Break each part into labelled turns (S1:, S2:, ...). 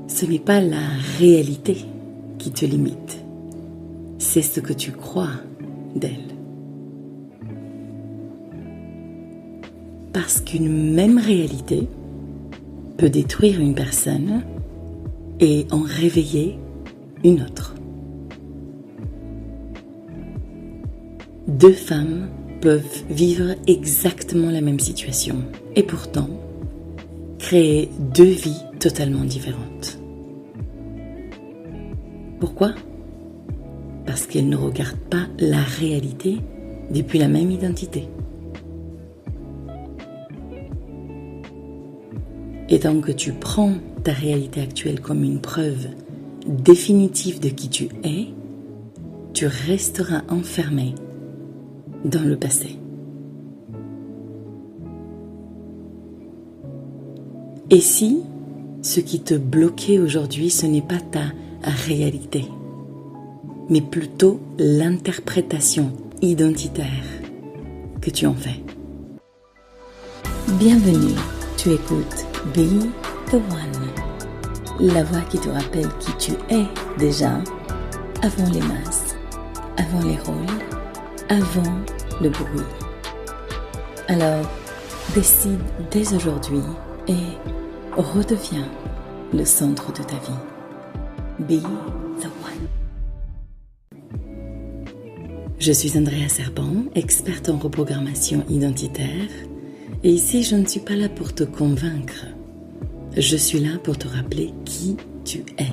S1: ce n'est pas la réalité qui te limite, c'est ce que tu crois d'elle. Parce qu'une même réalité peut détruire une personne et en réveiller une autre. Deux femmes peuvent vivre exactement la même situation et pourtant créer deux vies totalement différentes. Pourquoi ? Parce qu'elles ne regardent pas la réalité depuis la même identité. Et tant que tu prends ta réalité actuelle comme une preuve définitive de qui tu es, tu resteras enfermé dans le passé. Et si ce qui te bloquait aujourd'hui, ce n'est pas ta réalité, mais plutôt l'interprétation identitaire que tu en fais. Bienvenue, tu écoutes Be the One, la voix qui te rappelle qui tu es déjà avant les masses, avant les rôles, avant le bruit. Alors, décide dès aujourd'hui et redeviens le centre de ta vie. Be the One. Je suis Andrea Serban, experte en reprogrammation identitaire, et ici je ne suis pas là pour te convaincre. Je suis là pour te rappeler qui tu es.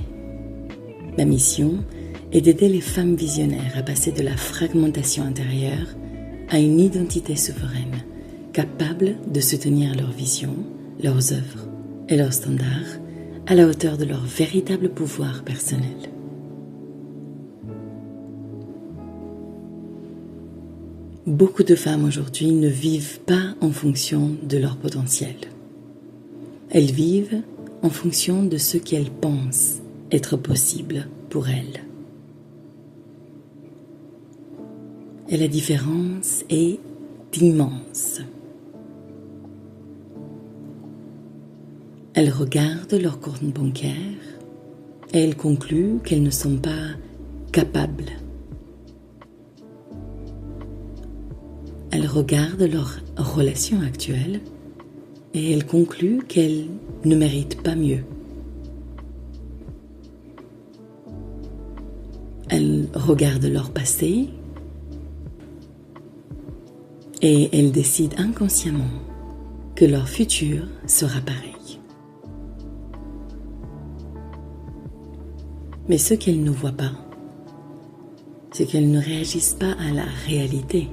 S1: Ma mission est d'aider les femmes visionnaires à passer de la fragmentation intérieure à une identité souveraine, capable de soutenir leur vision, leurs œuvres et leurs standards à la hauteur de leur véritable pouvoir personnel. Beaucoup de femmes aujourd'hui ne vivent pas en fonction de leur potentiel. Elles vivent en fonction de ce qu'elles pensent être possible pour elles. Et la différence est immense. Elles regardent leur compte bancaire et elles concluent qu'elles ne sont pas capables. Elles regardent leur relation actuelle et elles concluent qu'elles ne méritent pas mieux. Elles regardent leur passé et elles décident inconsciemment que leur futur sera pareil. Mais ce qu'elles ne voient pas, c'est qu'elles ne réagissent pas à la réalité.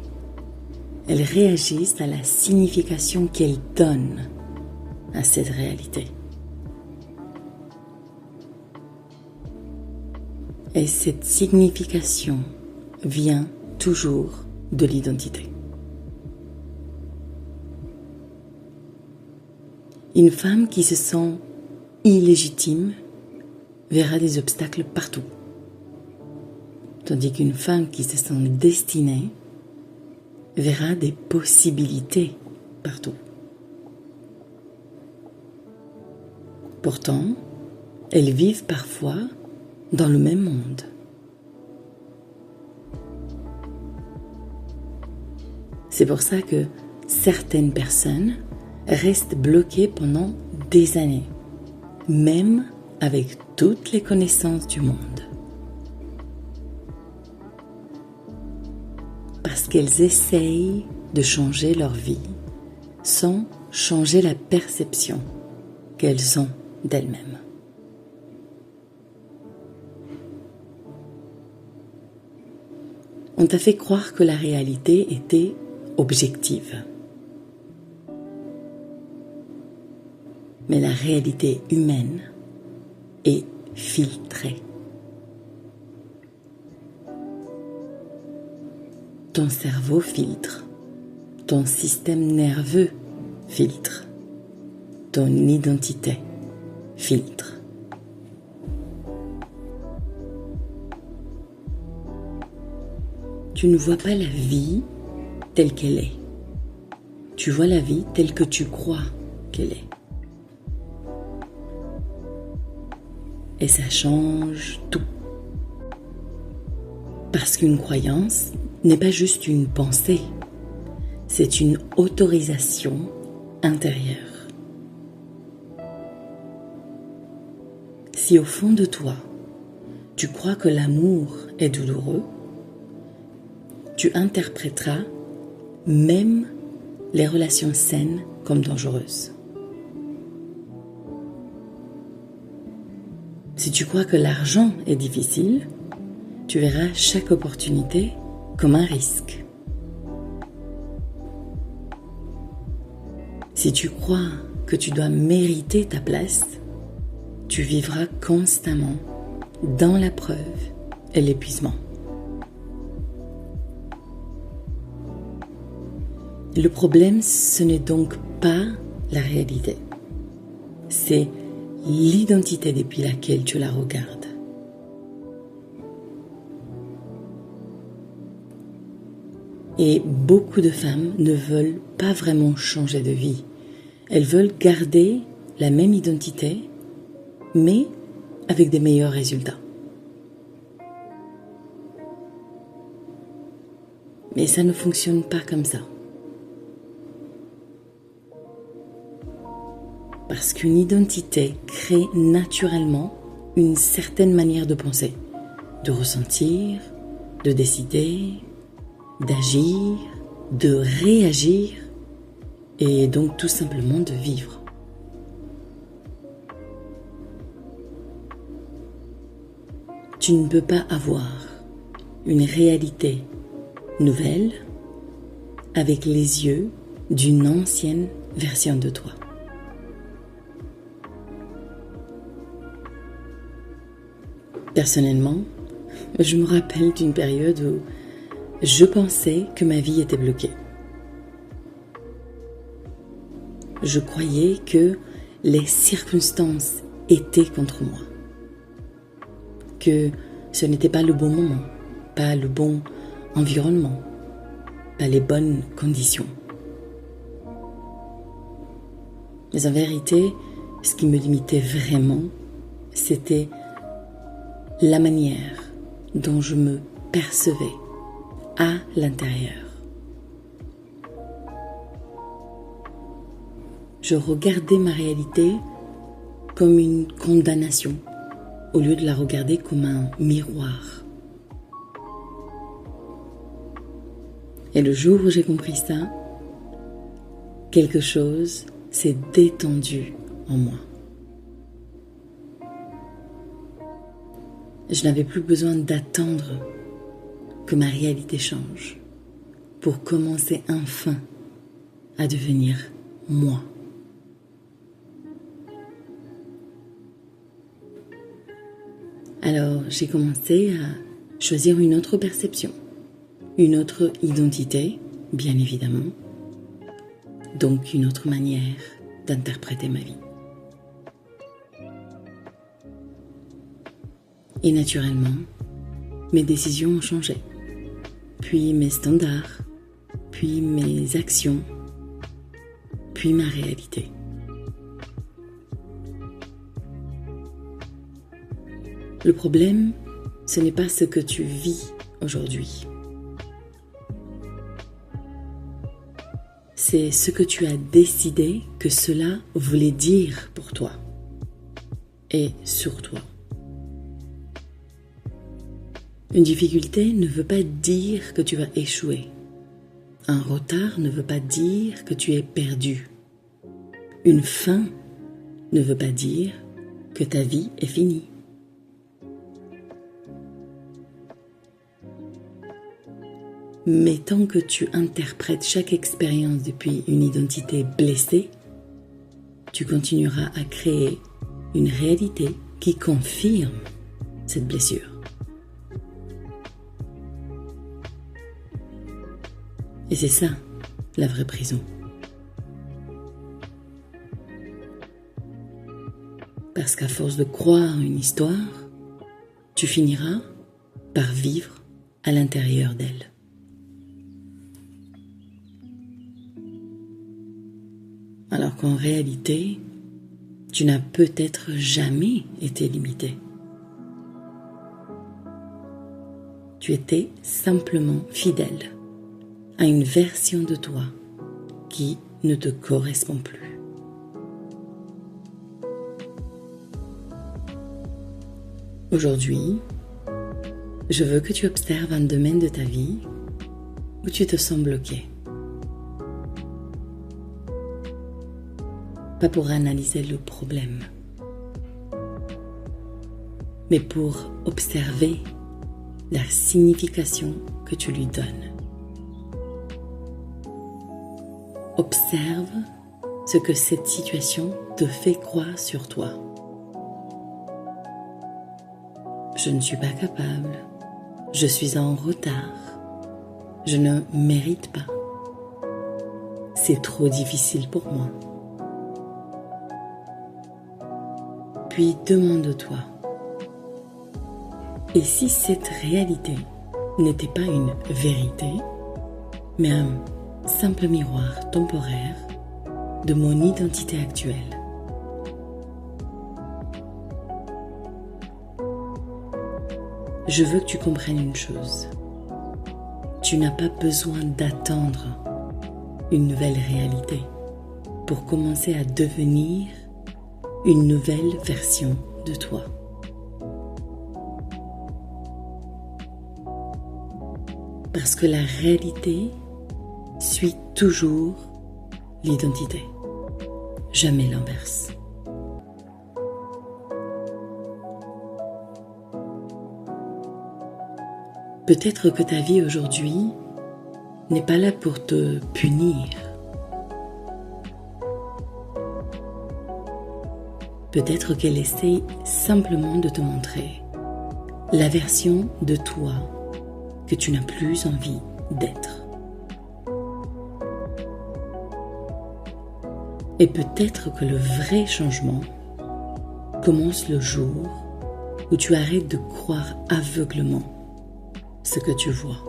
S1: Elles réagissent à la signification qu'elles donnent à cette réalité. Et cette signification vient toujours de l'identité. Une femme qui se sent illégitime verra des obstacles partout, tandis qu'une femme qui se sent destinée verra des possibilités partout. Pourtant, elles vivent parfois dans le même monde. C'est pour ça que certaines personnes restent bloquées pendant des années, même avec toutes les connaissances du monde. Parce qu'elles essayent de changer leur vie sans changer la perception qu'elles ont d'elles-mêmes. On t'a fait croire que la réalité était objective. Mais la réalité humaine est filtrée. Ton cerveau filtre, ton système nerveux filtre, ton identité filtre. Tu ne vois pas la vie telle qu'elle est. Tu vois la vie telle que tu crois qu'elle est. et ça change tout. Parce qu'une croyance n'est pas juste une pensée, c'est une autorisation intérieure. Si au fond de toi, tu crois que l'amour est douloureux, tu interpréteras même les relations saines comme dangereuses. Si tu crois que l'argent est difficile, tu verras chaque opportunité comme un risque. Si tu crois que tu dois mériter ta place, tu vivras constamment dans la preuve et l'épuisement. Le problème, ce n'est donc pas la réalité. C'est l'identité depuis laquelle tu la regardes. Et beaucoup de femmes ne veulent pas vraiment changer de vie. Elles veulent garder la même identité, mais avec des meilleurs résultats. Mais ça ne fonctionne pas comme ça. Parce qu'une identité crée naturellement une certaine manière de penser, de ressentir, de décider, d'agir, de réagir et donc tout simplement de vivre. Tu ne peux pas avoir une réalité nouvelle avec les yeux d'une ancienne version de toi. Personnellement, je me rappelle d'une période où je pensais que ma vie était bloquée. Je croyais que les circonstances étaient contre moi, que ce n'était pas le bon moment, pas le bon environnement, pas les bonnes conditions. Mais en vérité, ce qui me limitait vraiment, c'était la manière dont je me percevais à l'intérieur. Je regardais ma réalité comme une condamnation au lieu de la regarder comme un miroir. Et le jour où j'ai compris ça, quelque chose s'est détendu en moi. Je n'avais plus besoin d'attendre que ma réalité change pour commencer enfin à devenir moi. Alors j'ai commencé à choisir une autre perception, une autre identité, bien évidemment, donc une autre manière d'interpréter ma vie. Et naturellement, mes décisions ont changé, puis mes standards, puis mes actions, puis ma réalité. Le problème, ce n'est pas ce que tu vis aujourd'hui. C'est ce que tu as décidé que cela voulait dire pour toi et sur toi. Une difficulté ne veut pas dire que tu vas échouer. Un retard ne veut pas dire que tu es perdu. Une fin ne veut pas dire que ta vie est finie. Mais tant que tu interprètes chaque expérience depuis une identité blessée, tu continueras à créer une réalité qui confirme cette blessure. Et c'est ça, la vraie prison. Parce qu'à force de croire une histoire, tu finiras par vivre à l'intérieur d'elle. Alors qu'en réalité, tu n'as peut-être jamais été limité. tu étais simplement fidèle à une version de toi qui ne te correspond plus. Aujourd'hui, je veux que tu observes un domaine de ta vie où tu te sens bloqué. Pas pour analyser le problème, mais pour observer la signification que tu lui donnes. Observe ce que cette situation te fait croire sur toi. Je ne suis pas capable, je suis en retard, je ne mérite pas, c'est trop difficile pour moi. Puis demande-toi, et si cette réalité n'était pas une vérité, mais un simple miroir temporaire de mon identité actuelle? Je veux que tu comprennes une chose. Tu n'as pas besoin d'attendre une nouvelle réalité pour commencer à devenir une nouvelle version de toi. Parce que la réalité suit toujours l'identité, jamais l'inverse. Peut-être que ta vie aujourd'hui n'est pas là pour te punir. Peut-être qu'elle essaie simplement de te montrer la version de toi que tu n'as plus envie d'être. Et peut-être que le vrai changement commence le jour où tu arrêtes de croire aveuglément ce que tu vois.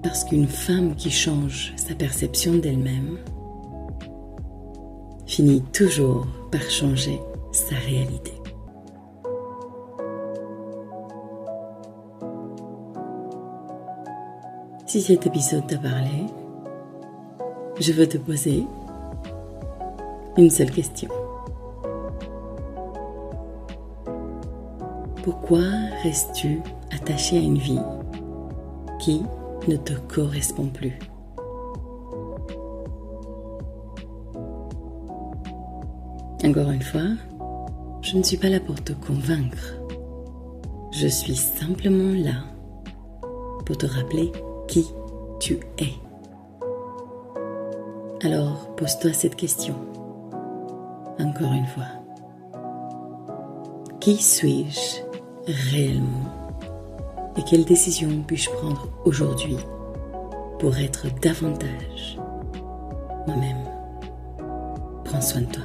S1: Parce qu'une femme qui change sa perception d'elle-même finit toujours par changer sa réalité. Si cet épisode t'a parlé, je veux te poser une seule question. Pourquoi restes-tu attaché à une vie qui ne te correspond plus? Encore une fois, je ne suis pas là pour te convaincre. Je suis simplement là pour te rappeler qui tu es. Alors, pose-toi cette question. Encore une fois. Qui suis-je réellement? Et quelle décision puis-je prendre aujourd'hui pour être davantage moi-même? Prends soin de toi.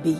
S1: Be